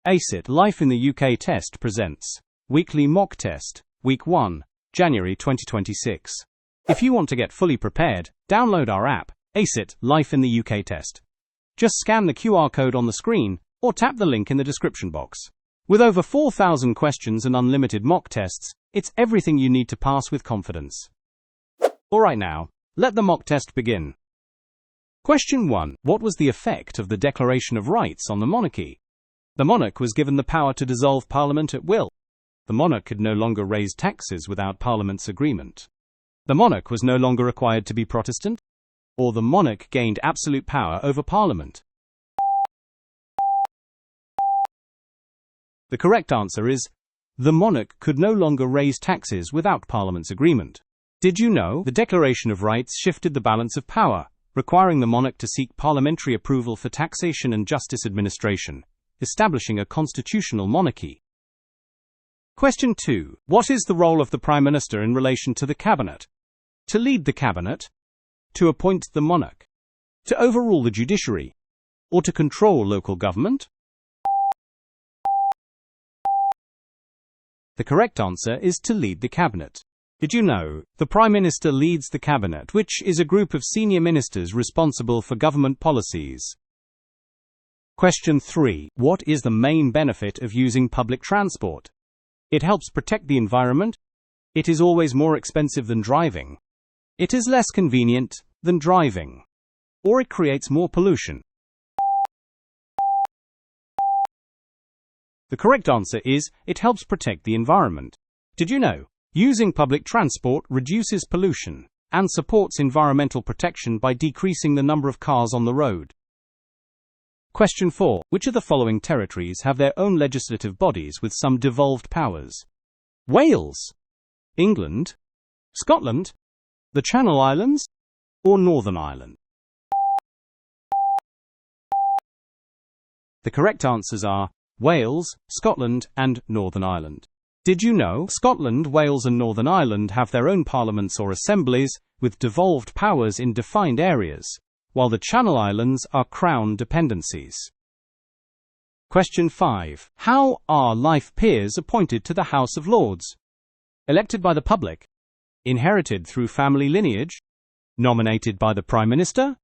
ACIT Life in the UK Test presents Weekly Mock Test, Week 1, January 2026. If you want to get fully prepared, download our app, ACIT Life in the UK Test. Just scan the QR code on the screen or tap the link in the description box. With over 4,000 questions and unlimited mock tests, it's everything you need to pass with confidence. Alright now, let the mock test begin. Question 1. What was the effect of the Declaration of Rights on the monarchy? The monarch was given the power to dissolve Parliament at will. The monarch could no longer raise taxes without Parliament's agreement. The monarch was no longer required to be Protestant. Or the monarch gained absolute power over Parliament. The correct answer is, the monarch could no longer raise taxes without Parliament's agreement. Did you know the Declaration of Rights shifted the balance of power, requiring the monarch to seek parliamentary approval for taxation and justice administration, establishing a constitutional monarchy? Question 2. What is the role of the Prime Minister in relation to the Cabinet? To lead the Cabinet? To appoint the monarch? To overrule the judiciary? Or to control local government? The correct answer is to lead the Cabinet. Did you know the Prime Minister leads the Cabinet, which is a group of senior ministers responsible for government policies? Question 3. What is the main benefit of using public transport? It helps protect the environment. It is always more expensive than driving. It is less convenient than driving. Or it creates more pollution. The correct answer is, it helps protect the environment. Did you know using public transport reduces pollution and supports environmental protection by decreasing the number of cars on the road? Question 4. Which of the following territories have their own legislative bodies with some devolved powers? Wales, England, Scotland, the Channel Islands, or Northern Ireland? The correct answers are Wales, Scotland, and Northern Ireland. Did you know Scotland, Wales, and Northern Ireland have their own parliaments or assemblies with devolved powers in defined areas, while the Channel Islands are Crown dependencies? Question 5. How are life peers appointed to the House of Lords? Elected by the public? Inherited through family lineage? Nominated by the Prime Minister?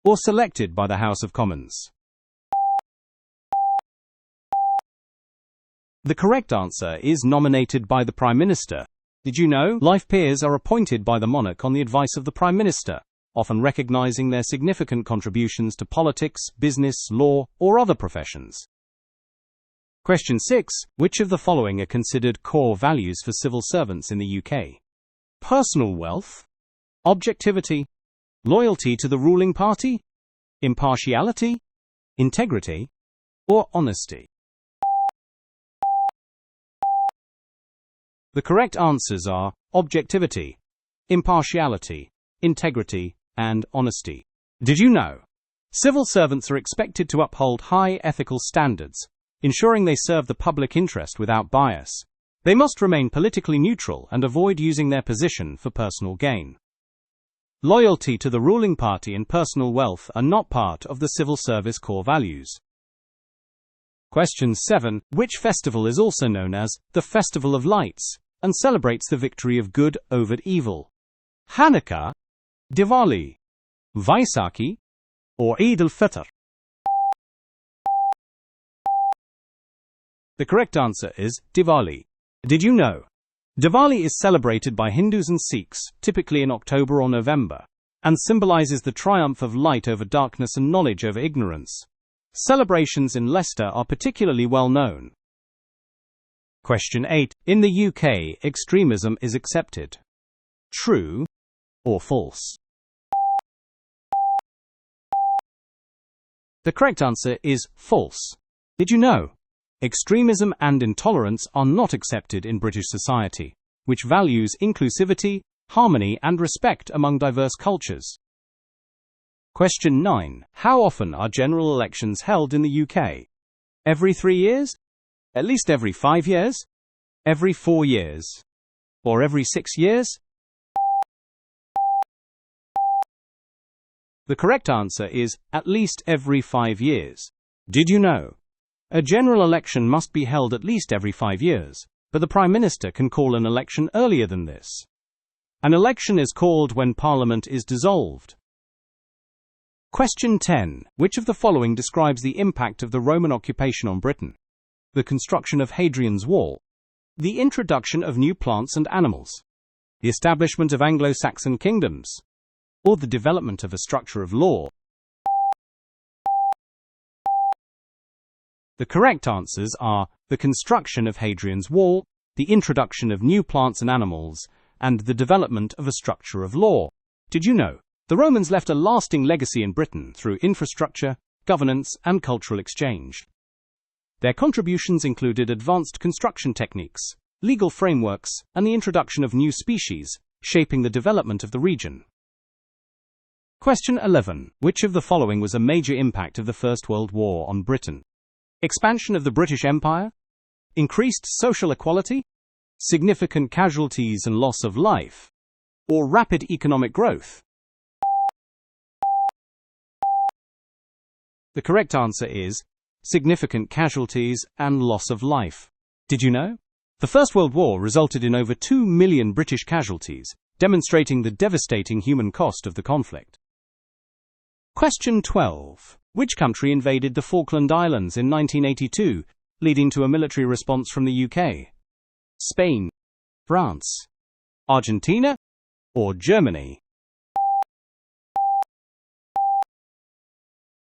Or selected by the House of Commons? The correct answer is nominated by the Prime Minister. Did you know life peers are appointed by the monarch on the advice of the Prime Minister, often recognizing their significant contributions to politics, business, law, or other professions? Question 6. Which of the following are considered core values for civil servants in the UK? Personal wealth, objectivity, loyalty to the ruling party, impartiality, integrity, or honesty? The correct answers are objectivity, impartiality, integrity, and honesty. Did you know civil servants are expected to uphold high ethical standards, ensuring they serve the public interest without bias? They must remain politically neutral and avoid using their position for personal gain. Loyalty to the ruling party and personal wealth are not part of the civil service core values. Question 7. Which festival is also known as the Festival of Lights and celebrates the victory of good over evil? Hanukkah, Diwali, Vaisakhi, or Eid al-Fitr? The correct answer is Diwali. Did you know Diwali is celebrated by Hindus and Sikhs, typically in October or November, and symbolizes the triumph of light over darkness and knowledge over ignorance? Celebrations in Leicester are particularly well known. Question 8. In the UK, extremism is accepted. True or false? The correct answer is false. Did you know extremism and intolerance are not accepted in British society, which values inclusivity, harmony, and respect among diverse cultures? Question 9. How often are general elections held in the UK? Every 3 years? At least every 5 years? Every 4 years? Or every 6 years? The correct answer is at least every 5 years. Did you know A general election must be held at least every 5 years, but the Prime Minister can call an election earlier than this. An election is called when Parliament is dissolved. Question 10. Which of the following describes the impact of the Roman occupation on Britain? The construction of Hadrian's Wall, the introduction of new plants and animals, the establishment of Anglo-Saxon kingdoms, or the development of a structure of law? The correct answers are the construction of Hadrian's Wall, the introduction of new plants and animals, and the development of a structure of law. Did you know? The Romans left a lasting legacy in Britain through infrastructure, governance, and cultural exchange. Their contributions included advanced construction techniques, legal frameworks, and the introduction of new species, shaping the development of the region. Question 11. Which of the following was a major impact of the First World War on Britain? Expansion of the British Empire? Increased social equality? Significant casualties and loss of life? Or rapid economic growth? The correct answer is significant casualties and loss of life. Did you know? The First World War resulted in over 2 million British casualties, demonstrating the devastating human cost of the conflict. Question 12. Which country invaded the Falkland Islands in 1982, leading to a military response from the UK? Spain, France, Argentina, or Germany?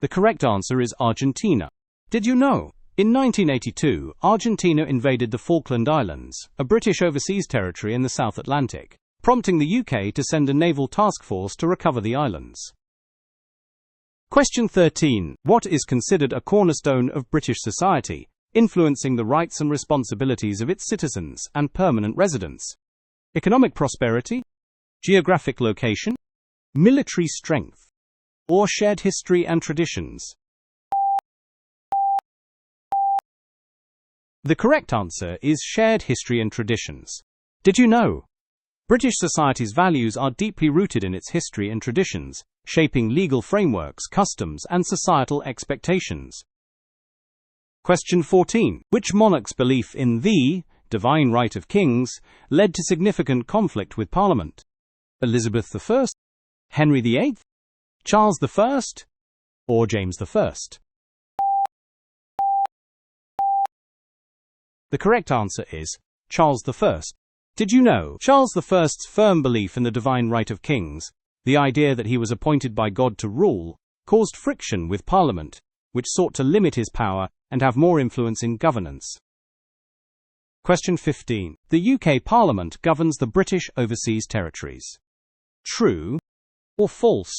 The correct answer is Argentina. Did you know? In 1982, Argentina invaded the Falkland Islands, a British overseas territory in the South Atlantic, prompting the UK to send a naval task force to recover the islands. Question 13. What is considered a cornerstone of British society, influencing the rights and responsibilities of its citizens and permanent residents? Economic prosperity, geographic location, military strength, or shared history and traditions? The correct answer is shared history and traditions. Did you know? British society's values are deeply rooted in its history and traditions, shaping legal frameworks, customs, and societal expectations. Question 14. Which monarch's belief in the divine right of kings led to significant conflict with Parliament? Elizabeth I, Henry VIII, Charles I, or James I? The correct answer is Charles I. Did you know Charles I's firm belief in the divine right of kings, the idea that he was appointed by God to rule, caused friction with Parliament, which sought to limit his power and have more influence in governance? Question 15. The UK Parliament governs the British Overseas Territories. True or false?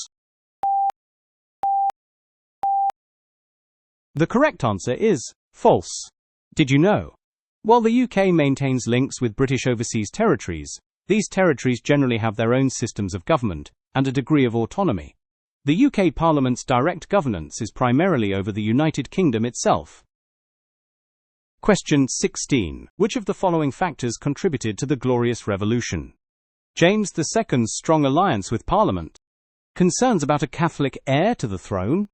The correct answer is false. Did you know? While the UK maintains links with British Overseas Territories, these territories generally have their own systems of government and a degree of autonomy. The UK Parliament's direct governance is primarily over the United Kingdom itself. Question 16. Which of the following factors contributed to the Glorious Revolution? James II's strong alliance with Parliament, concerns about a Catholic heir to the throne,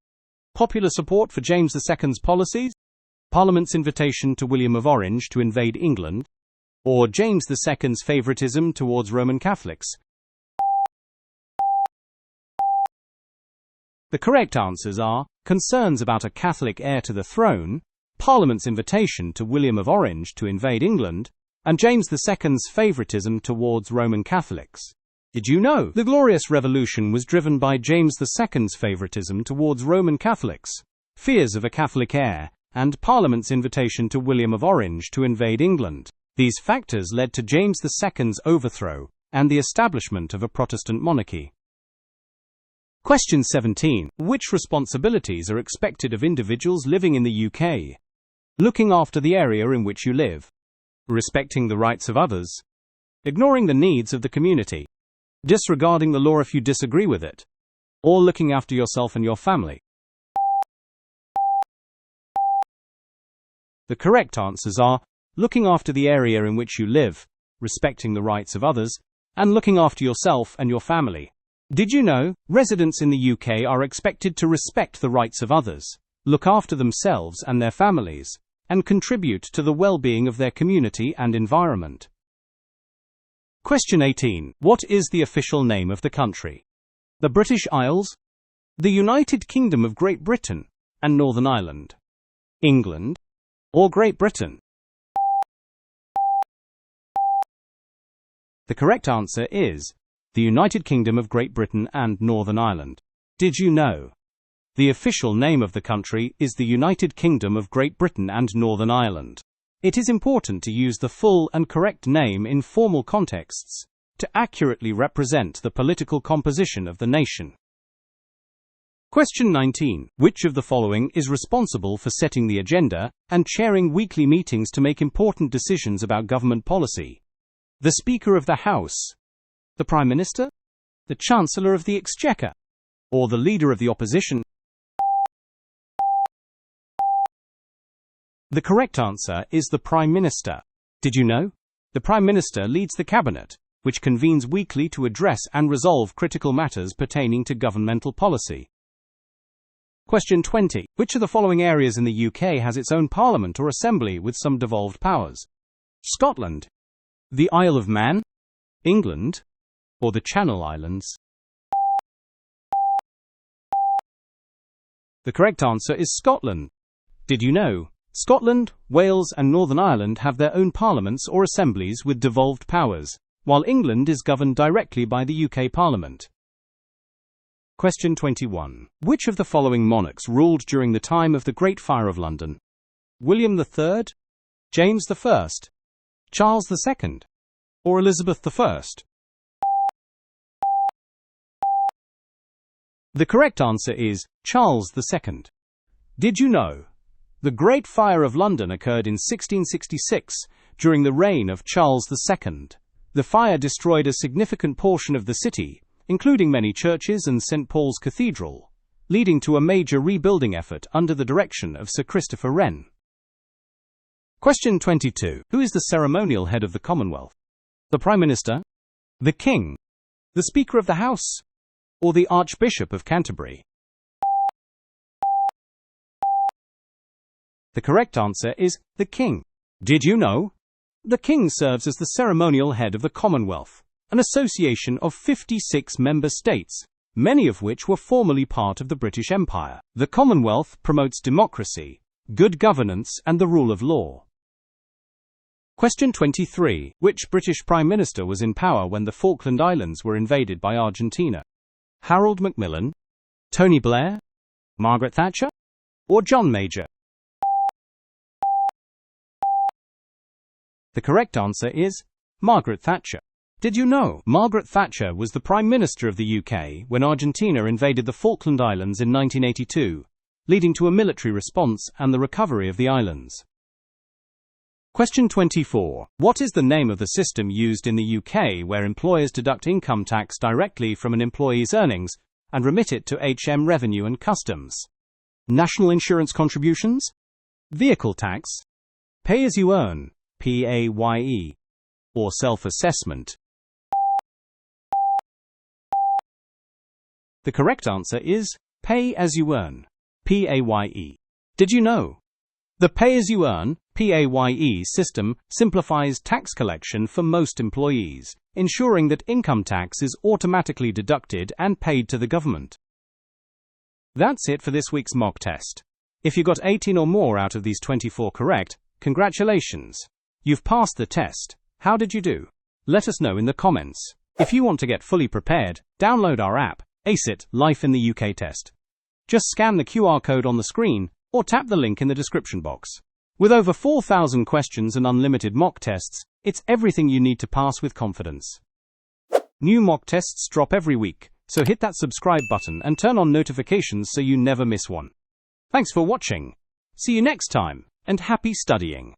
popular support for James II's policies, Parliament's invitation to William of Orange to invade England, or James II's favoritism towards Roman Catholics? The correct answers are concerns about a Catholic heir to the throne, Parliament's invitation to William of Orange to invade England, and James II's favoritism towards Roman Catholics. Did you know the Glorious Revolution was driven by James II's favoritism towards Roman Catholics, fears of a Catholic heir, and Parliament's invitation to William of Orange to invade England? These factors led to James II's overthrow and the establishment of a Protestant monarchy. Question 17. Which responsibilities are expected of individuals living in the UK? Looking after the area in which you live, respecting the rights of others, ignoring the needs of the community, disregarding the law if you disagree with it, or looking after yourself and your family? The correct answers are looking after the area in which you live, respecting the rights of others, and looking after yourself and your family. Did you know residents in the UK are expected to respect the rights of others, look after themselves and their families, and contribute to the well-being of their community and environment. Question 18. What is the official name of the country? The British Isles, the United Kingdom of Great Britain and Northern Ireland, England, or Great Britain? The correct answer is the United Kingdom of Great Britain and Northern Ireland. Did you know? The official name of the country is the United Kingdom of Great Britain and Northern Ireland. It is important to use the full and correct name in formal contexts to accurately represent the political composition of the nation. Question 19. Which of the following is responsible for setting the agenda and chairing weekly meetings to make important decisions about government policy? The Speaker of the House, the Prime Minister, the Chancellor of the Exchequer, or the Leader of the Opposition? The correct answer is the Prime Minister. Did you know? The Prime Minister leads the Cabinet, which convenes weekly to address and resolve critical matters pertaining to governmental policy. Question 20. Which of the following areas in the UK has its own parliament or assembly with some devolved powers? Scotland, the Isle of Man, England, or the Channel Islands? The correct answer is Scotland. Did you know? Scotland, Wales, and Northern Ireland have their own parliaments or assemblies with devolved powers, while England is governed directly by the UK Parliament. Question 21. Which of the following monarchs ruled during the time of the Great Fire of London? William III, James I, Charles II, or Elizabeth I? The correct answer is Charles II. Did you know? The Great Fire of London occurred in 1666 during the reign of Charles II. The fire destroyed a significant portion of the city, including many churches and St. Paul's Cathedral, leading to a major rebuilding effort under the direction of Sir Christopher Wren. Question 22. Who is the ceremonial head of the Commonwealth? The Prime Minister, the King, the Speaker of the House, or the Archbishop of Canterbury? The correct answer is the King. Did you know? The King serves as the ceremonial head of the Commonwealth, an association of 56 member states, many of which were formerly part of the British Empire. The Commonwealth promotes democracy, good governance, and the rule of law. Question 23. Which British Prime Minister was in power when the Falkland Islands were invaded by Argentina? Harold Macmillan, Tony Blair, Margaret Thatcher, or John Major? The correct answer is Margaret Thatcher. Did you know? Margaret Thatcher was the Prime Minister of the UK when Argentina invaded the Falkland Islands in 1982, leading to a military response and the recovery of the islands. Question 24. What is the name of the system used in the UK where employers deduct income tax directly from an employee's earnings and remit it to HM Revenue and Customs? National Insurance Contributions? Vehicle Tax? Pay-as-you-earn, PAYE, or self-assessment? The correct answer is Pay-as-you-earn, PAYE. Did you know? The Pay-as-you-earn, PAYE system simplifies tax collection for most employees, ensuring that income tax is automatically deducted and paid to the government. That's it for this week's mock test. If you got 18 or more out of these 24 correct, congratulations. You've passed the test. How did you do? Let us know in the comments. If you want to get fully prepared, download our app, ACEIT Life in the UK Test. Just scan the QR code on the screen or tap the link in the description box. With over 4,000 questions and unlimited mock tests, it's everything you need to pass with confidence. New mock tests drop every week, so hit that subscribe button and turn on notifications so you never miss one. Thanks for watching. See you next time, and happy studying.